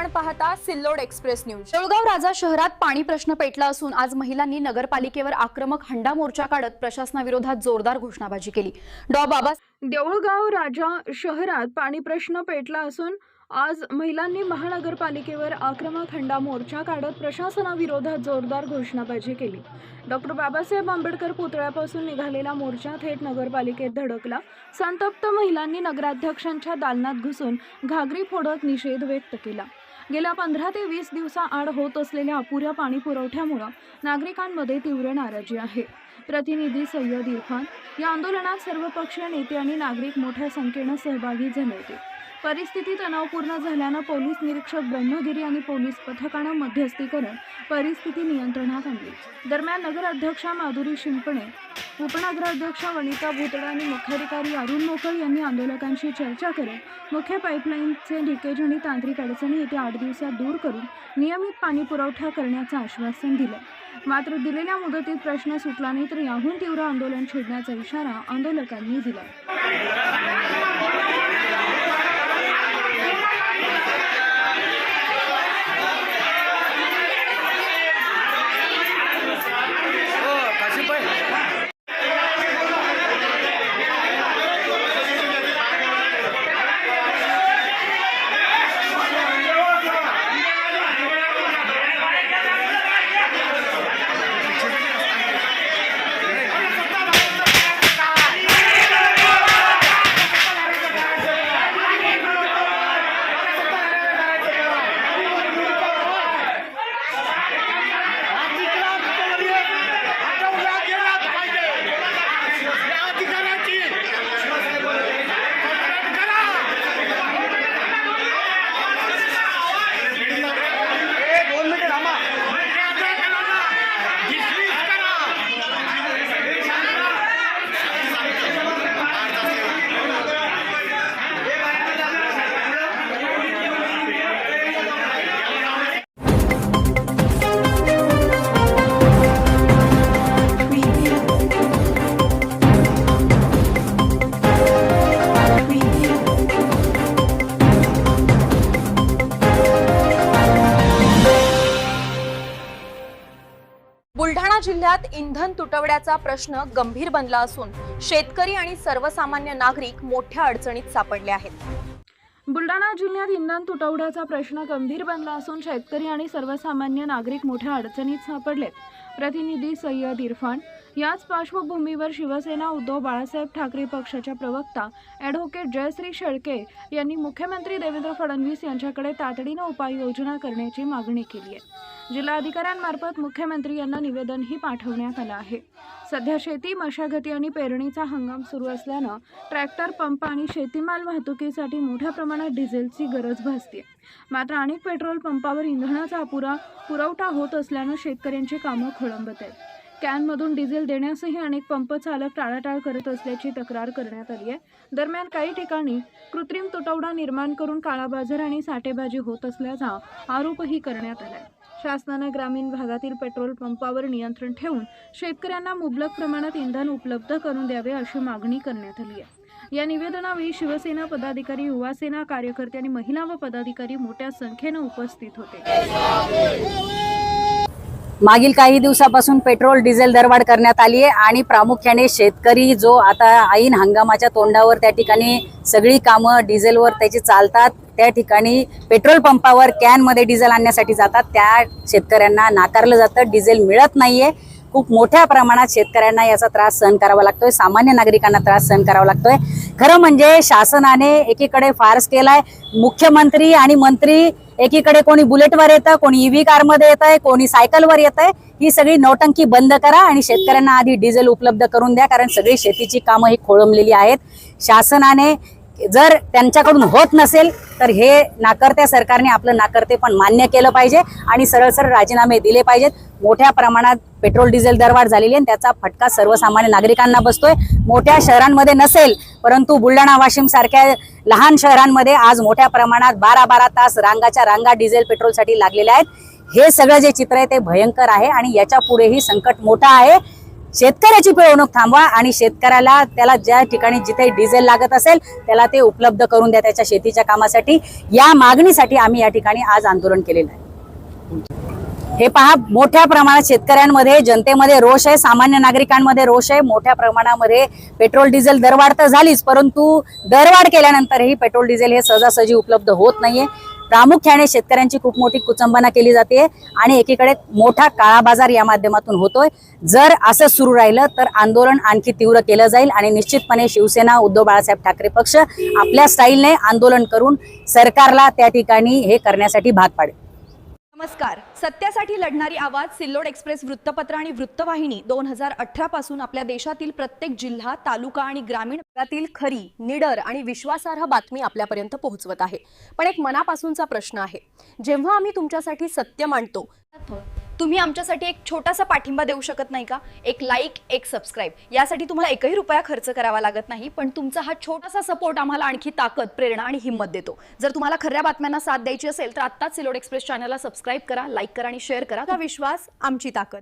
आपण पाहता Sillod express news. Deulgaon Raja शहरात पाणी प्रश्न पेटला असून आज महिलांनी नगरपालिकेवर आक्रमक हंडा मोर्चा काढत प्रशासनाविरोधात जोरदार घोषणाबाजी केली। देऊळगाव राजा शहरात पाणी प्रश्न पेटला असून आज महिलांनी महानगरपालिकेवर आक्रमक हंडा मोर्चा काढत प्रशासनाविरोधात जोरदार घोषणाबाजी केली। डॉक्टर बाबासाहेब आंबेडकर पुतळ्यापासून निघालेला मोर्चा थेट नगरपालिकेत धडकला। संतप्त महिलांनी नगराध्यक्षांच्या दालनात घुसून घागरी फोडत निषेध व्यक्त केला। गेल्या 15 ते 20 दिवसाआड होत असलेल्या अपुऱ्या पाणी पुरवठ्यामुळे नागरिकांमध्ये तीव्र नाराजी आहे। प्रतिनिधी सय्यद इरफान या आंदोलनात सर्वपक्षीय नेते आणि नागरिक मोठ्या संख्येने सहभागी झाले होते। परिस्थिती तणावपूर्ण झाल्याने पोलीस निरीक्षक ब्रह्मगिरी आणि पोलीस पथकाने मध्यस्थी करत परिस्थिती नियंत्रणात आणली। दरम्यान नगराध्यक्षा माधुरी शिंपणे, उपनगराध्यक्षा वनिता भुतडा आणि मुख्याधिकारी अरुण मोकळ यांनी आंदोलकांशी चर्चा करत मुख्य पाईपलाईनचे लिकेज आणि तांत्रिक अडचणी येत्या 8 दिवसात दूर करून नियमित पाणी पुरवठा करण्याचं आश्वासन दिलं। मात्र दिलेल्या मुदतीत प्रश्न सुटला नाही तर याहून तीव्र आंदोलन छेडण्याचा इशारा आंदोलकांनी दिला। बुलढाणा जिल्ह्यात इंधन तुटवड्याचा प्रश्न गंभीर बनला असून शेतकरी आणि सर्वसामान्य नागरिक मोठ्या अडचणीत सापडले आहेत। बुलढाणा जिल्ह्यात इंधन तुटवड्याचा प्रश्न गंभीर बनला असून शेतकरी आणि सर्वसामान्य नागरिक मोठ्या अडचणीत सापडलेत। प्रतिनिधी सय्यद इरफान याच पार्श्वभूमीवर शिवसेना उद्धव बाळासाहेब ठाकरे पक्षाच्या प्रवक्ता ॲडव्होकेट जयश्री शेळके यांनी मुख्यमंत्री देवेंद्र फडणवीस यांच्याकडे तातडीने उपाययोजना करण्याची मागणी केली आहे। जिल्हाधिकाऱ्यांमार्फत मुख्यमंत्री यांना निवेदनही पाठवण्यात आलं आहे। सध्या शेती, मशागती आणि पेरणीचा हंगाम सुरू असल्यानं ट्रॅक्टर, पंप आणि शेतीमाल वाहतुकीसाठी मोठ्या प्रमाणात डिझेलची गरज भासते। मात्र अनेक पेट्रोल पंपावर इंधनाचा अपुरा पुरवठा होत असल्यानं शेतकऱ्यांची कामं खोळंबत आहेत। कॅनमधून डिझेल देण्यासही अनेक पंप चालक टाळाटाळ करत असल्याची तक्रार करण्यात आली आहे। दरम्यान काही ठिकाणी कृत्रिम तुटवडा निर्माण करून काळाबाजार आणि साठेबाजी होत असल्याचा आरोपही करण्यात आला आहे। शासनाने ग्रामीण भागातील पेट्रोल पंपावर नियंत्रण ठेवून शेतकऱ्यांना मुबलक प्रमाणात इंधन उपलब्ध करून द्यावे अशी मागणी करण्यात आली आहे। या निवेदनावेळी शिवसेना पदाधिकारी, युवासेना कार्यकर्ते आणि महिला व पदाधिकारी मोठ्या संख्येने उपस्थित होते। मागील काही दिवसापासून पेट्रोल डिझेल दरवाढ करण्यात आली आहे आणि प्रामुख्याने शेतकरी जो आता ऐन हंगामाच्या तोंडावर त्या ठिकाणी सगळी कामं डिझेलवर त्याची चालतात, त्या ठिकाणी पेट्रोल पंपावर कॅनमध्ये डिझेल आणण्यासाठी जातात, त्या शेतकऱ्यांना नाकारलं जातं, डिझेल मिळत नाहीये। खूप मोठ्या प्रमाणात शेतकऱ्यांना याचा त्रास सहन करावा लागतोय, सामान्य नागरिकांना त्रास सहन करावा लागतोय। खरं म्हणजे शासनाने एकीकडे फार्स केलाय, मुख्यमंत्री आणि मंत्री एकीकडे कोणी बुलेटवर येतं, कोणी ईव्ही कारमध्ये येत आहे, कोणी सायकलवर येत आहे। ही सगळी नौटंकी बंद करा आणि शेतकऱ्यांना आधी डिझेल उपलब्ध करून द्या, कारण सगळी शेतीची कामं ही खोळंबलेली आहेत। शासनाने जर त्यांच्याकडून होत नसेल तर हे नाकर्त्या सरकारने आपलं नाकर्तेपण मान्य केलं पाहिजे आणि सरळ सरळ राजीनामे दिले पाहिजेत। मोठ्या प्रमाणात पेट्रोल डिझेल दरवाढ झालेली आहे, त्याचा फटका सर्वसामान्य नागरिकांना बसतोय। मोठ्या शहरांमध्ये नसेल, परंतु बुलढाणा, वाशिम सारख्या लहान शहरांमध्ये आज मोठ्या प्रमाणात 12-12 तास रांगाच्या रांगा डिझेल पेट्रोलसाठी लागलेल्या आहेत। हे सगळं जे चित्र आहे ते भयंकर आहे आणि याच्या पुढेही संकट मोठा आहे। शेतकऱ्याची पिळवणूक थांबवा आणि शेतकऱ्याला त्याला ज्या ठिकाणी जिथे डिझेल लागत असेल त्याला ते उपलब्ध करून द्या त्याच्या शेतीच्या कामासाठी. या मागणीसाठी आम्ही या ठिकाणी आज आंदोलन केलेलं आहे. हे पहा, मोठ्या प्रमाणात शेतकऱ्यांमध्ये, जनतेमध्ये रोष आहे, सामान्य नागरिकांमध्ये रोष आहे. मोठ्या प्रमाणामध्ये पेट्रोल डिझेल दरवाढ तर झालीच, परंतु दरवाढ केल्यानंतरही पेट्रोल डिझेल हे सहजासहजी उपलब्ध होत नाहीये. प्रामुख्याने शेतकऱ्यांची खूप मोठी कुचंबना केली जाते आणि एकीकडे मोठा काळा बाजार या माध्यमातून होतोय. जर असं सुरू राहिलं तर आंदोलन आणखी तीव्र केलं जाईल आणि निश्चितपणे शिवसेना, उद्धव बाळासाहेब ठाकरे पक्ष आपल्या स्टाईलने आंदोलन करून सरकारला त्या ठिकाणी हे करण्यासाठी भाग पाडेल. नमस्कार. सत्यासाठी लढणारी आवाज सिल्लोड एक्सप्रेस वृत्तपत्र आणि वृत्तवाहिनी 2018 पासून आपल्या देशातील प्रत्येक जिल्हा, तालुका आणि ग्रामीण भागातील खरी, निडर आणि विश्वासार्ह बातमी आपल्यापर्यंत पोहोचवत आहे. पण एक मनापासूनचा प्रश्न आहे. जेव्हा आम्ही तुमच्यासाठी सत्य मांडतो, तुम्ही आमच्यासाठी एक छोटासा पाठिंबा देऊ शकत नाही का? एक लाईक, एक सबस्क्राईब. यासाठी तुम्हाला एकही रुपया खर्च करावा लागत नाही, पण तुमचा हा छोटासा सपोर्ट आम्हाला आणखी ताकद, प्रेरणा आणि हिंमत देतो. जर तुम्हाला खऱ्या बातम्यांना साथ द्यायची असेल तर आत्ताच सिल्लोड एक्सप्रेस चॅनलला सबस्क्राईब करा, लाईक करा आणि शेअर करा. विश्वास आमची ताकद.